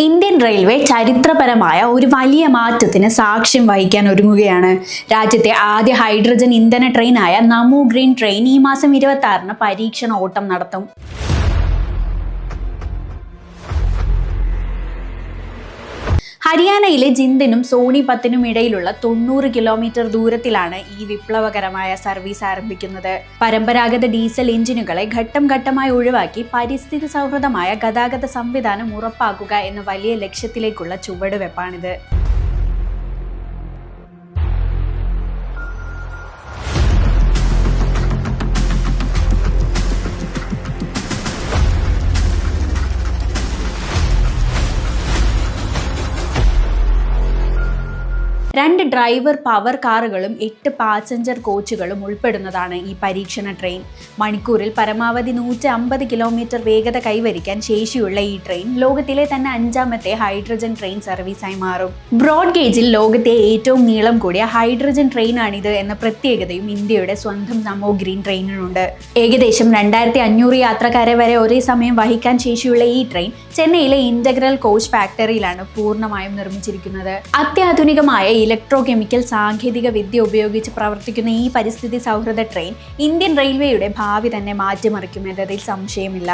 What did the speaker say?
Indian railway ചരിത്രപരമായ ഒരു വലിയ മാറ്റത്തിന് സാക്ഷ്യം വഹിക്കാൻ ഒരുങ്ങുകയാണ്. രാജ്യത്തെ ആദ്യ ഹൈഡ്രജൻ ഇന്ധന ട്രെയിനായ നമോ ഗ്രീൻ ട്രെയിൻ ഈ മാസം 26-ന് പരീക്ഷണ ഓട്ടം നടത്തും. ഹരിയാനയിലെ ജിന്ദിനും സോണിപത്തിനും ഇടയിലുള്ള 90 കിലോമീറ്റർ ദൂരത്തിലാണ് ഈ വിപ്ലവകരമായ സർവീസ് ആരംഭിക്കുന്നത്. പരമ്പരാഗത ഡീസൽ എഞ്ചിനുകളെ ഘട്ടം ഘട്ടമായി ഒഴിവാക്കി പരിസ്ഥിതി സൗഹൃദമായ ഗതാഗത സംവിധാനം ഉറപ്പാക്കുക എന്ന വലിയ ലക്ഷ്യത്തിലേക്കുള്ള ചുവടുവെപ്പാണിത്. രണ്ട് ഡ്രൈവർ പവർ കാറുകളും 8 പാസഞ്ചർ കോച്ചുകളും ഉൾപ്പെടുന്നതാണ് ഈ പരീക്ഷണ ട്രെയിൻ. മണിക്കൂറിൽ പരമാവധി 150 കിലോമീറ്റർ വേഗത കൈവരിക്കാൻ ശേഷിയുള്ള ഈ ട്രെയിൻ ലോകത്തിലെ തന്നെ 5ാമത്തെ ഹൈഡ്രജൻ ട്രെയിൻ സർവീസായി മാറും. ബ്രോഡ് ഗേജിൽ ലോകത്തെ ഏറ്റവും നീളം കൂടിയ ഹൈഡ്രജൻ ട്രെയിനാണിത് എന്ന പ്രത്യേകതയും ഇന്ത്യയുടെ സ്വന്തം നമോ ഗ്രീൻ ട്രെയിനിനുണ്ട്. ഏകദേശം 2500 യാത്രക്കാരെ വരെ ഒരേ സമയം വഹിക്കാൻ ശേഷിയുള്ള ഈ ട്രെയിൻ ചെന്നൈയിലെ ഇന്റഗ്രൽ കോച്ച് ഫാക്ടറിയിലാണ് പൂർണ്ണമായും നിർമ്മിച്ചിരിക്കുന്നത്. അത്യാധുനികമായ ഇലക്ട്രോ കെമിക്കൽ സാങ്കേതിക വിദ്യ ഉപയോഗിച്ച് പ്രവർത്തിക്കുന്ന ഈ പരിസ്ഥിതി സൗഹൃദ ട്രെയിൻ ഇന്ത്യൻ റെയിൽവേയുടെ ഭാവി തന്നെ മാറ്റിമറിക്കുമെന്നതിൽ സംശയമില്ല.